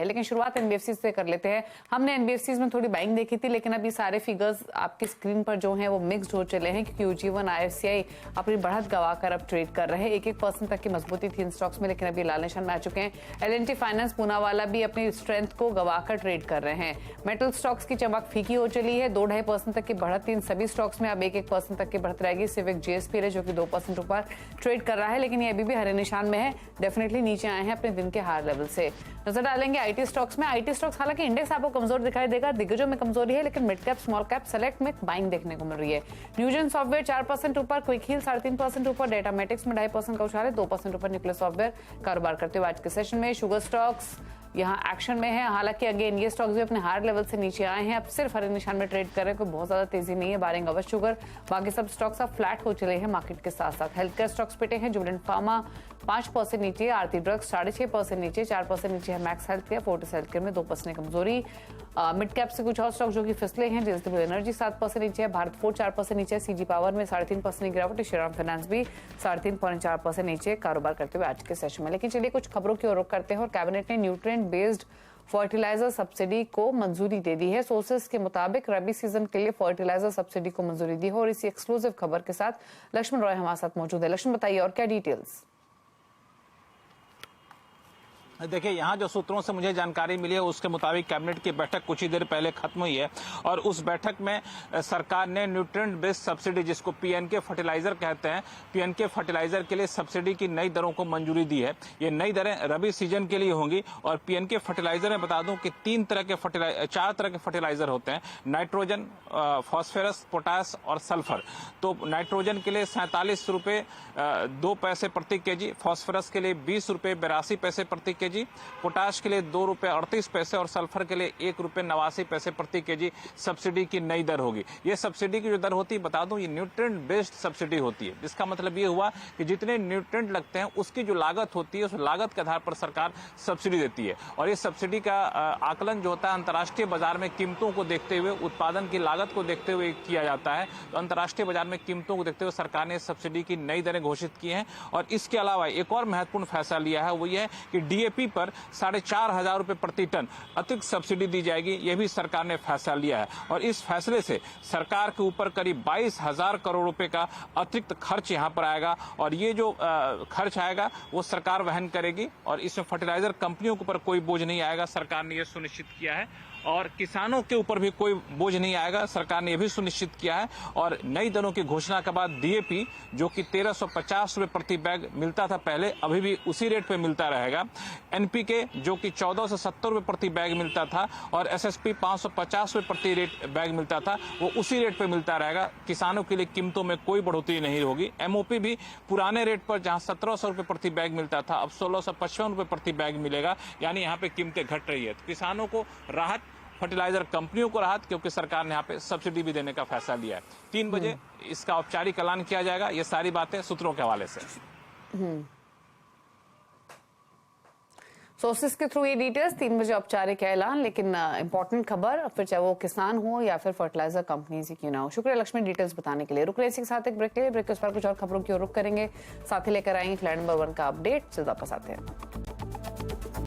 है। लेकिन शुरुआत एनबीएफसी से कर लेते हैं। हमने एनबीएफसी में थोड़ी बाइंग देखी थी, लेकिन अभी सारे फिगर्स आपकी स्क्रीन पर जो है वो मिक्स्ड हो चले हैं, क्योंकि ऊर्जीवन आईएफसीआई अपनी बढ़त गवाकर अब ट्रेड कर रहे हैं। 1% तक की मजबूती थी इन स्टॉक्स में, लेकिन अभी लाल निशान में आ चुके हैं। एल&टी फाइनेंस पूनावाला भी अपनी स्ट्रेंथ को गवाकर ट्रेड कर रहे हैं। मेटल स्टॉक्स की चमक फीकी हो चली है, 2-2.5% तक की बढ़त थी इन सभी स्टॉक्स में, अब 1% तक की बढ़त रहेगी। सिर्फ एक जेएसपीएल जो कि 2% ऊपर ट्रेड कर रहा है, लेकिन ये अभी भी हरे निशान में है, डेफिनेटली नीचे आए हैं अपने दिन के हायर लेवल से। नजर डालेंगे आईटी स्टॉक्स में। आईटी स्टॉक्स हालांकि इंडेक्स आपको कमजोर दिखाई देगा, दिग्गजों में कमजोरी है, लेकिन mid cap small cap select में बाइंग देखने को मिल रही है। न्यूजन सॉफ्टवेयर 4% ऊपर, क्विक हील 3.5% ऊपर, डेटामेटिक्स में 2.5% का उछाल है, 2% ऊपर न्यूक्लियर सॉफ्टवेयर कारोबार करते हुए आज के सेशन में। शुगर स्टॉक्स यहाँ एक्शन में है, हालांकि अगेन ये स्टॉक्स भी अपने हायर लेवल से नीचे आए हैं, अब सिर्फ हरे निशान में ट्रेड कर रहे हैं, कोई बहुत ज्यादा तेजी नहीं है बारिंग अवध शुगर। बाकी सब स्टॉक्स अब फ्लैट हो चले हैं मार्केट के साथ साथ। हेल्थ केयर स्टॉक्स पिटे हैं, जुबिलेंट फार्मा 5% नीचे, आरती ड्रग्स 6.5% नीचे, 4% नीचे है max health care, Fortis health care में 2% कमजोरी। मिड कैप से कुछ और स्टॉक जो कि फिसले हैं, जेएसडब्ल्यू एनर्जी 7% नीचे है, भारत फोर्ज 4% नीचे है, सीजी पावर में 3.5% की गिरावट, श्रीराम फाइनेंस भी 3.4% नीचे कारोबार करते हुए आज के सेशन में। लेकिन चलिए कुछ खबरों की ओर रुख करते हैं। और कैबिनेट ने न्यूट्रिएंट बेस्ड फर्टिलाइजर सब्सिडी को मंजूरी दे दी है। सोर्सेस के मुताबिक रबी सीजन के लिए फर्टिलाइजर सब्सिडी को मंजूरी दी है। और इसी एक्सक्लूसिव खबर के साथ लक्ष्मण रॉय हमारे साथ मौजूद है। लक्ष्मण, बताइए और क्या डिटेल्स? देखिए, यहाँ जो सूत्रों से मुझे जानकारी मिली है उसके मुताबिक कैबिनेट की बैठक कुछ ही देर पहले खत्म हुई है और उस बैठक में सरकार ने न्यूट्रिएंट बेस्ड सब्सिडी, जिसको पीएनके फर्टिलाइजर कहते हैं, पीएनके फर्टिलाइजर के लिए सब्सिडी की नई दरों को मंजूरी दी है। ये नई दरें रबी सीजन के लिए होंगी और पीएनके फर्टिलाइजर में बता दूं कि 4 तरह के फर्टिलाइजर होते हैं, नाइट्रोजन, फॉस्फोरस, पोटास और सल्फर। तो नाइट्रोजन के लिए 47 रुपये 2 पैसे प्रति केजी, फॉस्फोरस के लिए 20 रुपये 82 पैसे प्रति केजी, पोटाश के लिए 2 रुपये 38 पैसे और सल्फर के लिए 1 रुपये 89 पैसे प्रति केजी सब्सिडी की नई दर होगी। ये सब्सिडी की जो दर होती है, बता दूं, ये न्यूट्रिएंट बेस्ड सब्सिडी होती है। इसका मतलब ये हुआ कि जितने न्यूट्रिएंट लगते हैं उसकी जो लागत होती है, उस लागत के आधार पर सरकार सब्सिडी देती है। और ये सब्सिडी का आकलन जो होता है अंतर्राष्ट्रीय बाजार में कीमतों को देखते हुए, उत्पादन की लागत को देखते हुए किया जाता है। तो अंतर्राष्ट्रीय बाजार में कीमतों को देखते हुए सरकार ने सब्सिडी की नई दरें घोषित की हैं। और इसके अलावा एक और महत्वपूर्ण फैसला लिया है, वो ये है कि डीएपी पर 4,500 रुपए प्रति टन अतिरिक्त सब्सिडी दी जाएगी। यह भी सरकार ने फैसला लिया है और इस फैसले से सरकार के ऊपर करीब 22,000 करोड़ रुपए का अतिरिक्त खर्च यहां पर आएगा और ये जो खर्च आएगा वो सरकार वहन करेगी और इसमें फर्टिलाइजर कंपनियों के ऊपर कोई बोझ नहीं आएगा। सरकार ने यह सुनिश्चित किया है और किसानों के ऊपर भी कोई बोझ नहीं आएगा, सरकार ने यह भी सुनिश्चित किया है। और नई दरों की घोषणा के बाद डीएपी जो कि 1350 रुपए प्रति बैग मिलता था पहले, अभी भी उसी रेट पे मिलता रहेगा। एनपीके जो कि 1470 रुपए प्रति बैग मिलता था और एसएसपी 550 रुपए प्रति बैग मिलता था, वो उसी रेट पे मिलता रहेगा। किसानों के लिए कीमतों में कोई बढ़ोतरी नहीं होगी। एमओपी भी पुराने रेट पर जहां 1700 रुपए प्रति बैग मिलता था, अब 1655 रुपए प्रति बैग मिलेगा, यानी यहाँ पे कीमतें घट रही है। तो किसानों को राहत, फर्टिलाइजर कंपनियों को राहत, क्योंकि सरकार ने यहाँ पे सब्सिडी भी देने का फैसला लिया है। 3 बजे इसका औपचारिक ऐलान किया जाएगा। ये सारी बातें सूत्रों के हवाले से। सोर्सेस के थ्रू ये डिटेल्स, 3 बजे औपचारिक ऐलान। लेकिन इंपॉर्टेंट खबर, फिर चाहे वो किसान हो या फिर फर्टिलाइजर कंपनीज ही क्यों ना हो। शुक्रिया लक्ष्मी डिटेल्स बताने के लिए। रुक रहे इसी के साथ एक ब्रेक के लिए, ब्रेक के उस पर कुछ और खबरों की ओर रुख करेंगे, साथ ही लेकर आएंगे फ्लैट नंबर 1 का अपडेट। वापस आते हैं।